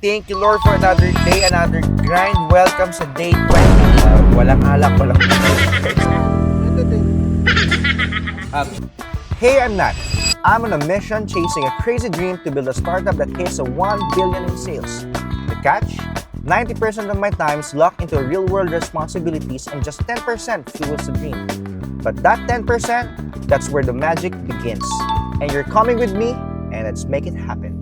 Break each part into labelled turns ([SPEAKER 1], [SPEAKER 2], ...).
[SPEAKER 1] thank you Lord for another day, another grind. Welcome sa day 20. Walang alak, walang Hey, I'm Nat. I'm on a mission chasing a crazy dream to build a startup that hits a 1 billion in sales. The catch? 90% of my time is locked into real-world responsibilities and just 10% fuels the dream. But that 10%, that's where the magic begins. And you're coming with me, and let's make it happen.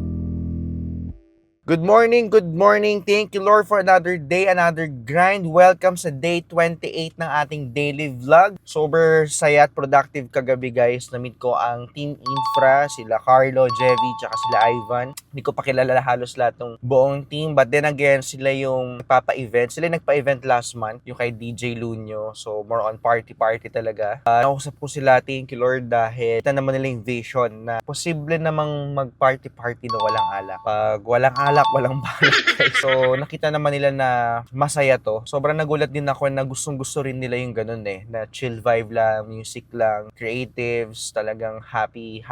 [SPEAKER 1] Good morning, good morning. Thank you Lord for another day, another grind. Welcome sa day 28 ng ating daily vlog. Sober, saya at productive kagabi guys. Na-meet ko ang Team Infra, sila Carlo, Jevi, tsaka sila Ivan. Hindi ko pa kilala halos lahat ng buong team. But then again, sila yung nagpapa-event. Sila yung nagpa-event last month, yung kay DJ Lunyo. So more on party-party talaga. Nakusap ko sila, thank you Lord, dahil kita naman nila yung vision na posible namang mag-party-party na walang alak. Pag walang alak, walang balak. So, nakita naman nila na masaya to. Sobrang nagulat din ako na gustong-gusto rin nila yung ganun na chill vibe lang, music lang, creatives, talagang happy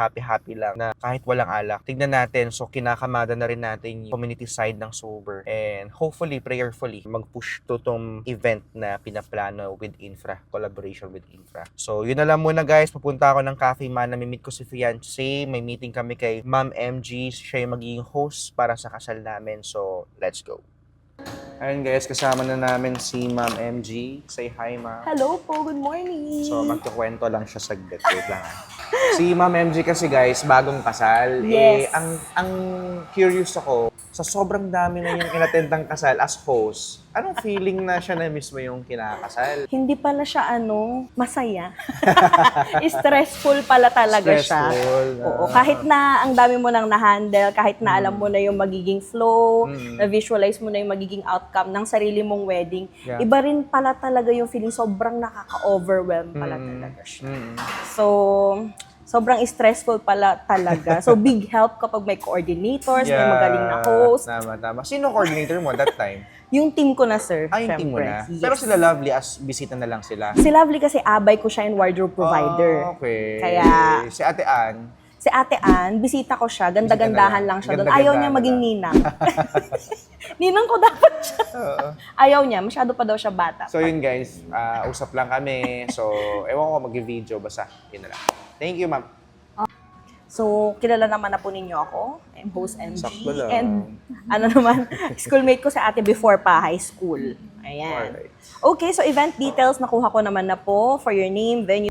[SPEAKER 1] lang na kahit walang alak. Tignan natin, so kinakamada na rin natin yung community side ng Sober. And hopefully, prayerfully, mag-push to tong event na pinaplano with Infra, collaboration with Infra. So, yun na lang muna guys. Papunta ako ng Cafe Man, namimit ko si fiancé. May meeting kami kay Ma'am MG. Siya yung magiging host para sa kasal namin. So, let's go. Ayun guys, kasama na namin si Ma'am MG. Say hi, Ma'am.
[SPEAKER 2] Hello po, good morning.
[SPEAKER 1] So, magkukwento lang siya saglit. Wait lang. Si Ma'am MG kasi guys, bagong kasal.
[SPEAKER 2] Yes.
[SPEAKER 1] Ang curious ako, sa sobrang dami na yung inattendang kasal as host, anong feeling na siya na mismo yung kinakasal?
[SPEAKER 2] Hindi pala siya masaya. Stressful pala talaga siya. Oo, kahit na ang dami mo nang na-handle, kahit na alam mo na yung magiging flow, na-visualize mo na yung magiging outcome ng sarili mong wedding, iba rin pala talaga yung feeling, sobrang nakaka-overwhelm pala talaga siya. So, sobrang stressful pala talaga. So, big help kapag may coordinators, may magaling na host.
[SPEAKER 1] Tama. Sino coordinator mo that time?
[SPEAKER 2] Yung team ko na, sir.
[SPEAKER 1] Yung team mo na?
[SPEAKER 2] Yes.
[SPEAKER 1] Pero sila Lovely, as bisita na lang sila?
[SPEAKER 2] Si Lovely kasi abay ko siya in wardrobe provider.
[SPEAKER 1] Okay.
[SPEAKER 2] Kaya,
[SPEAKER 1] si Ate Ann?
[SPEAKER 2] Si Ate Ann, bisita ko siya, ganda-gandahan lang siya doon. Ayaw niya maging ninang. Ninang ko dapat siya. Ayaw niya, masyado pa daw siya bata.
[SPEAKER 1] So yun guys, usap lang kami. So, ewan ko mag-video, basta yun na lang. Thank you, ma'am.
[SPEAKER 2] So, kilala naman na po ninyo ako. I'm host MG.
[SPEAKER 1] Sakto lang.
[SPEAKER 2] And schoolmate ko sa ate before pa, high school. Ayan.
[SPEAKER 1] Alright.
[SPEAKER 2] Okay, so event details, nakuha ko naman na po for your name, venue.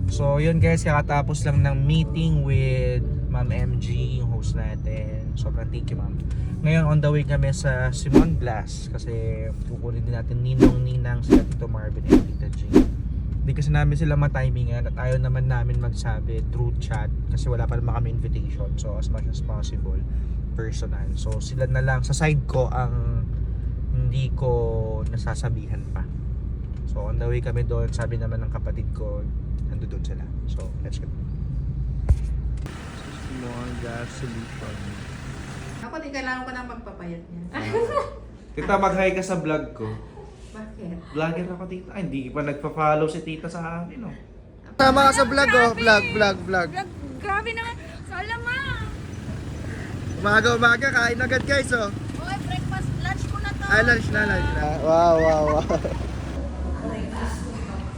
[SPEAKER 1] So yun guys, kakatapos lang ng meeting with Ma'am MG, yung host natin. Sobrang thank you, ma'am. Ngayon on the way kami sa Simon Blas kasi kukunin din natin ninong-ninang sila Tito Marvin and Tita Jean. Hindi kasi namin sila matimingan at ayaw naman namin magsabi through chat kasi wala pa naman kami invitation. So as much as possible, personal. So sila na lang, sa side ko ang hindi ko nasasabihan pa. So on the way kami doon, sabi naman ng kapatid ko, nando doon sila. So let's go. More gasoline.
[SPEAKER 3] Ako din kailangan ko nang magpapayat niya.
[SPEAKER 1] Tita, mag-hi ka sa vlog ko.
[SPEAKER 3] Bakit?
[SPEAKER 1] Vlogger ako, tita. Ay, hindi pa nagpa-follow si tita sa akin, oh.
[SPEAKER 4] Tama ka sa vlog, oh. Vlog.
[SPEAKER 3] Grabe naman. Salama!
[SPEAKER 4] Umaga, kain agad guys, oh.
[SPEAKER 3] Okay, breakfast, lunch ko na to.
[SPEAKER 4] Ay, lunch na. Wow.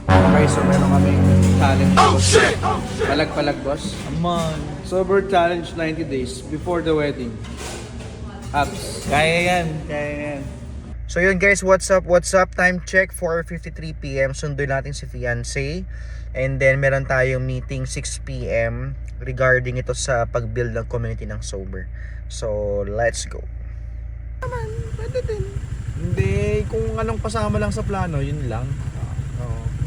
[SPEAKER 1] Okay, so meron kami challenge. Palag, boss.
[SPEAKER 4] Aman. Sober challenge 90 days before the wedding.
[SPEAKER 1] Apps. Kaya yan. So yun guys, what's up? Time check, 4:53 PM. Sunduin natin si fiancé. And then meron tayong meeting 6 PM regarding ito sa pag-build ng community ng Sober. So, let's go.
[SPEAKER 4] Pwede din.
[SPEAKER 1] Hindi, kung anong kasama lang sa plano, yun lang.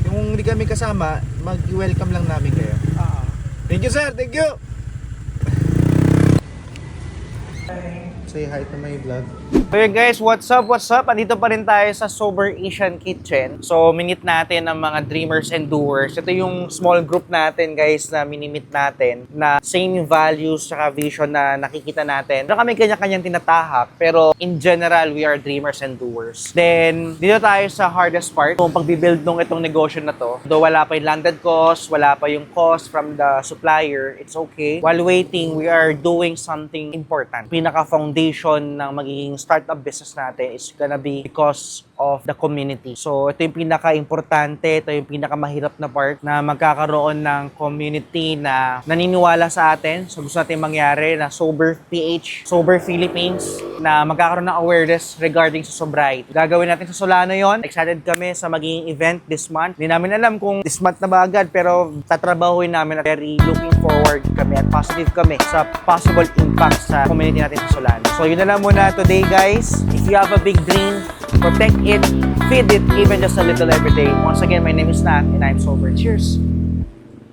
[SPEAKER 1] Kung hindi kami kasama, mag-welcome lang namin kayo. Thank you, sir. Thank you. Say hi to my vlog. So yun guys, what's up? Andito pa rin tayo sa Sober Asian Kitchen. So minit natin ang mga dreamers and doers. Ito yung small group natin guys na minimit natin na same values saka vision na nakikita natin. So kami kanya-kanyang tinatahak pero in general, we are dreamers and doers. Then dito tayo sa hardest part, kung pagbibuild nung itong negosyo na to. Though wala pa yung landed cost, wala pa yung cost from the supplier, it's okay. While waiting, we are doing something important. pinaka-foundation ng magiging startup business natin is gonna be because of the community. So, ito yung pinaka-importante, ito yung pinaka-mahirap na part na magkakaroon ng community na naniniwala sa atin. So, gusto natin mangyari na Sober PH, Sober Philippines, na magkakaroon ng awareness regarding sa sobriety. Gagawin natin sa Solano yon. Excited kami sa magiging event this month. Hindi namin alam kung this month na ba agad, pero tatrabahuin namin at very looking forward kami at positive kami sa possible impact sa community natin sa Solano. So, yun na lang muna today, guys. If you have a big dream, protect it, feed it, even just a little every day. Once again, my name is Nat, and I'm sober. Cheers!